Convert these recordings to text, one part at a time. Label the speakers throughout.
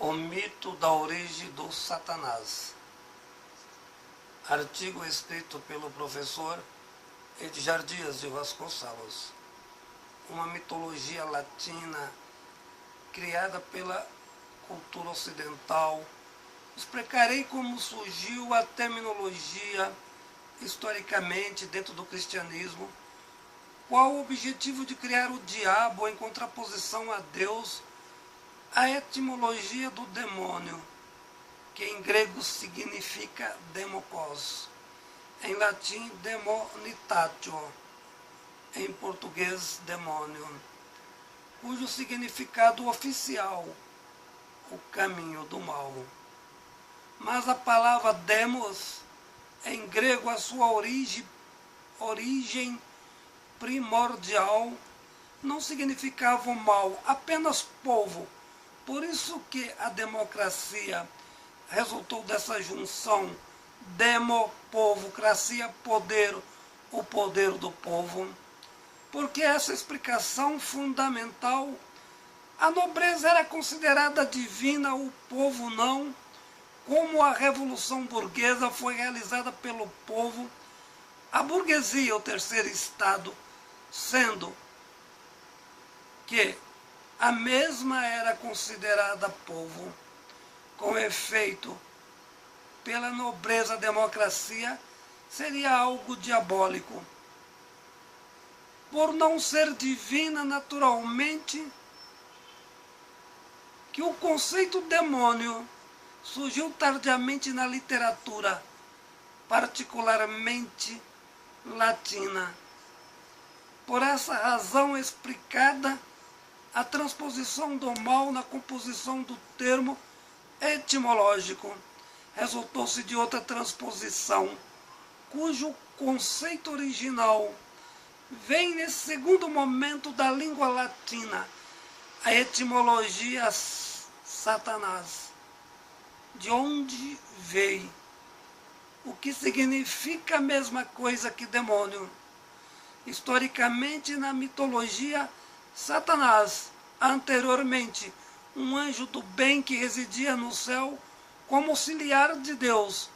Speaker 1: O mito da origem do Satanás. Artigo escrito pelo professor Edgar Dias de Vasconcelos. Uma mitologia latina criada pela cultura ocidental. Explicarei como surgiu a terminologia historicamente dentro do cristianismo, qual o objetivo de criar o diabo em contraposição a Deus, a etimologia do demônio, que em grego significa demokos, em latim demonitatio, em português demônio, cujo significado oficial, o caminho do mal. Mas a palavra demos, em grego, a sua origem primordial, não significava o mal, apenas povo. Por isso que a democracia resultou dessa junção, demo, povo, cracia, poder, o poder do povo. Porque essa explicação fundamental, a nobreza era considerada divina, o povo não, como a Revolução Burguesa foi realizada pelo povo, a burguesia, o terceiro estado, sendo que a mesma era considerada povo. Com efeito, pela nobreza, a democracia seria algo diabólico. Por não ser divina naturalmente, que o conceito demônio surgiu tardiamente na literatura, particularmente latina. Por essa razão explicada, a transposição do mal na composição do termo etimológico resultou-se de outra transposição, cujo conceito original vem nesse segundo momento da língua latina, a etimologia Satanás, de onde veio, o que significa a mesma coisa que demônio. Historicamente, na mitologia, Satanás, anteriormente um anjo do bem que residia no céu como auxiliar de Deus,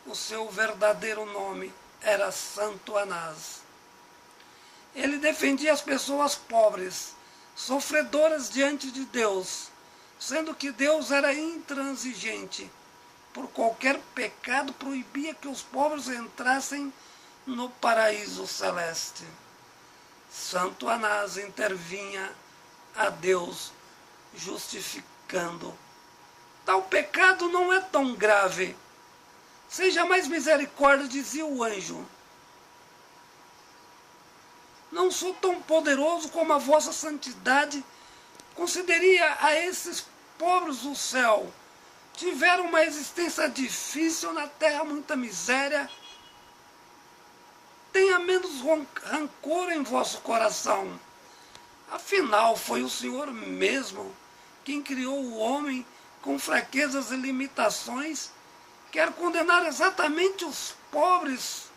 Speaker 1: o seu verdadeiro nome era Santo Anás. Ele defendia as pessoas pobres, sofredoras diante de Deus, sendo que Deus era intransigente. Por qualquer pecado proibia que os pobres entrassem no paraíso celeste. Santo Anás intervinha a Deus, justificando: tal pecado não é tão grave. Seja mais misericórdia, dizia o anjo. Não sou tão poderoso como a vossa santidade concederia a esses pobres do céu. Tiveram uma existência difícil na terra, muita miséria. Tenha menos rancor em vosso coração. Afinal, foi o Senhor mesmo quem criou o homem com fraquezas e limitações, quer condenar exatamente os pobres.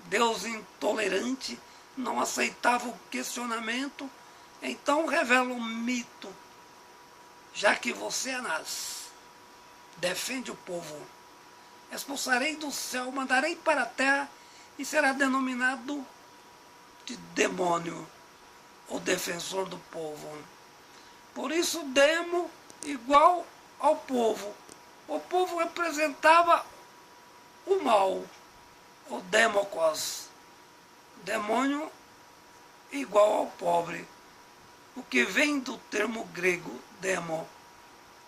Speaker 1: Deus intolerante não aceitava o questionamento, então revela um mito. Já que você, Anás, defende o povo, expulsarei do céu, mandarei para a terra e será denominado de demônio, o defensor do povo. Por isso, demo igual ao povo. O povo representava o mal, o demokos. Demônio igual ao pobre, o que vem do termo grego demo.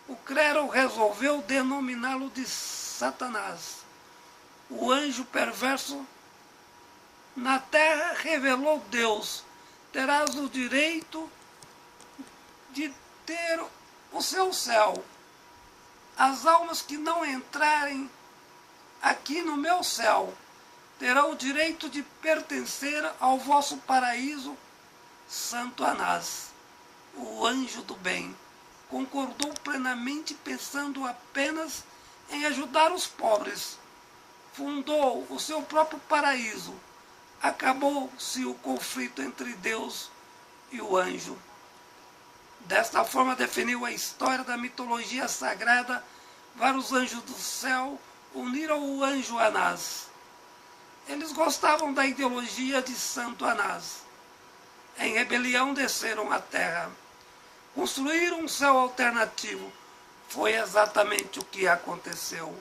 Speaker 1: O clero resolveu denominá-lo de Satanás. O anjo perverso na terra revelou Deus: terás o direito de ter o seu céu. As almas que não entrarem aqui no meu céu terão o direito de pertencer ao vosso paraíso. Santo Anás, o anjo do bem, concordou plenamente, pensando apenas em ajudar os pobres. Fundou o seu próprio paraíso. Acabou-se o conflito entre Deus e o anjo. Desta forma definiu a história da mitologia sagrada. Vários anjos do céu uniram o anjo Anás. Eles gostavam da ideologia de Santo Anás. Em rebelião desceram à terra. Construíram um céu alternativo. Foi exatamente o que aconteceu.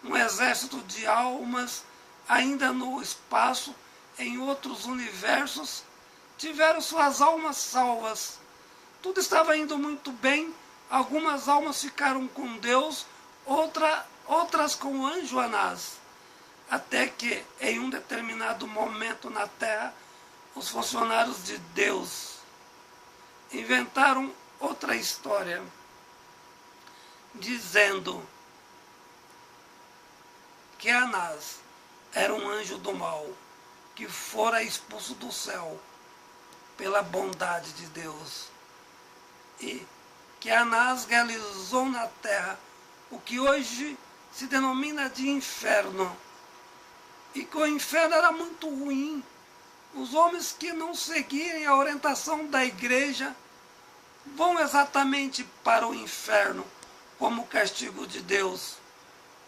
Speaker 1: Um exército de almas, ainda no espaço, em outros universos, tiveram suas almas salvas. Tudo estava indo muito bem. Algumas almas ficaram com Deus, outras com o anjo Anás. Até que, em um determinado momento na Terra, os funcionários de Deus inventaram outra história, dizendo que Anás era um anjo do mal, que fora expulso do céu pela bondade de Deus, e que Anás realizou na terra o que hoje se denomina de inferno, e que o inferno era muito ruim. Os homens que não seguirem a orientação da igreja vão exatamente para o inferno como castigo de Deus.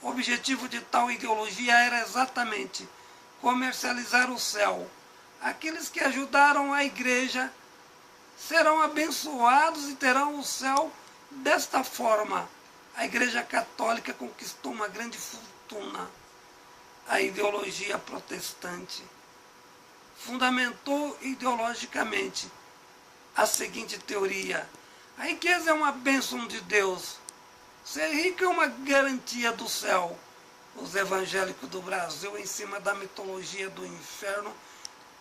Speaker 1: O objetivo de tal ideologia era exatamente comercializar o céu. Aqueles que ajudaram a igreja serão abençoados e terão o céu desta forma. A Igreja Católica conquistou uma grande fortuna. A ideologia protestante fundamentou ideologicamente a seguinte teoria: a riqueza é uma bênção de Deus. Ser rico é uma garantia do céu. Os evangélicos do Brasil, em cima da mitologia do inferno,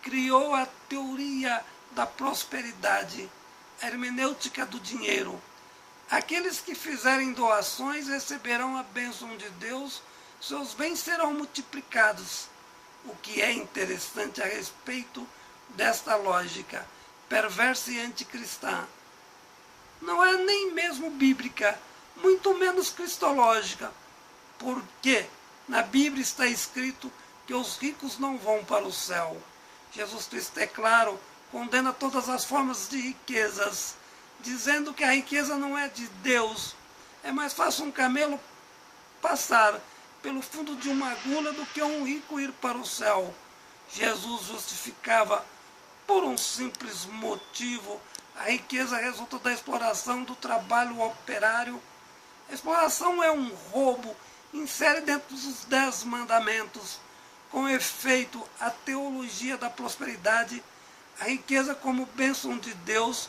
Speaker 1: criou a teoria da prosperidade, a hermenêutica do dinheiro. Aqueles que fizerem doações receberão a bênção de Deus, seus bens serão multiplicados. O que é interessante a respeito desta lógica perversa e anticristã não é nem mesmo bíblica, muito menos cristológica, porque na Bíblia está escrito que os ricos não vão para o céu. Jesus Cristo, é claro, condena todas as formas de riquezas, dizendo que a riqueza não é de Deus. É mais fácil um camelo passar pelo fundo de uma agulha do que um rico ir para o céu. Jesus justificava por um simples motivo: a riqueza resulta da exploração do trabalho operário. A exploração é um roubo, insere dentro dos 10 mandamentos. Com efeito, a teologia da prosperidade, a riqueza como bênção de Deus,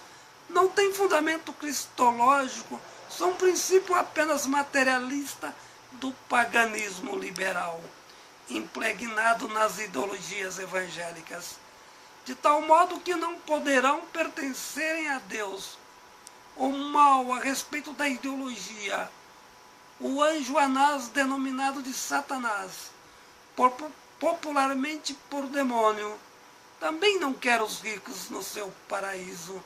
Speaker 1: não tem fundamento cristológico, são um princípio apenas materialista do paganismo liberal, impregnado nas ideologias evangélicas, de tal modo que não poderão pertencerem a Deus. O mal a respeito da ideologia, o anjo Anás, denominado de Satanás, popularmente por demônio, também não quer os ricos no seu paraíso.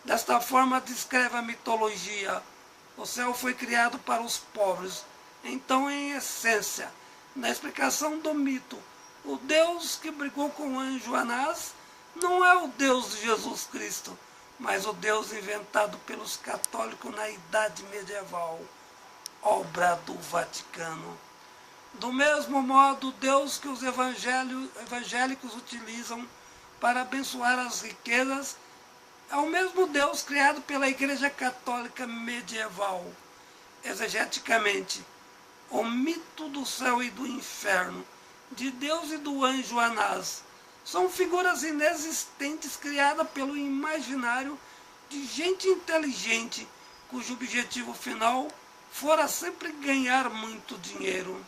Speaker 1: Desta forma descreve a mitologia: o céu foi criado para os pobres. Então, em essência, na explicação do mito, o Deus que brigou com o anjo Anás não é o Deus de Jesus Cristo, mas o Deus inventado pelos católicos na Idade Medieval, obra do Vaticano. Do mesmo modo, o Deus que os evangélicos utilizam para abençoar as riquezas é o mesmo Deus criado pela Igreja Católica medieval. Exegeticamente, o mito do céu e do inferno, de Deus e do anjo Anás, são figuras inexistentes criadas pelo imaginário de gente inteligente, cujo objetivo final fora sempre ganhar muito dinheiro.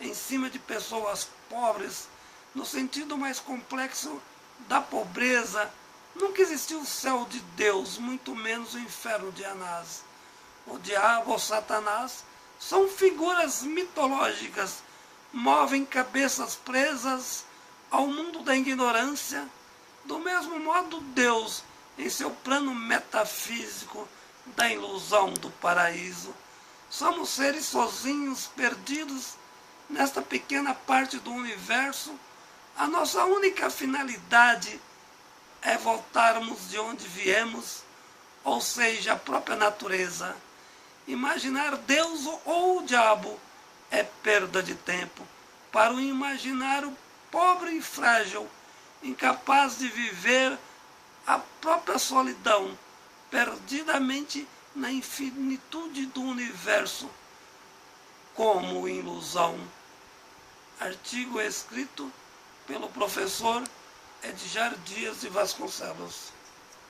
Speaker 1: Em cima de pessoas pobres, no sentido mais complexo da pobreza, nunca existiu o céu de Deus, muito menos o inferno de Anás. O diabo ou Satanás são figuras mitológicas, movem cabeças presas ao mundo da ignorância. Do mesmo modo, Deus, em seu plano metafísico da ilusão do paraíso, somos seres sozinhos, perdidos nesta pequena parte do universo. A nossa única finalidade é voltarmos de onde viemos, ou seja, a própria natureza. Imaginar Deus ou o diabo é perda de tempo para o imaginário pobre e frágil, incapaz de viver a própria solidão, perdidamente na infinitude do universo, como ilusão. Artigo escrito pelo professor Edgar Dias de Vasconcelos.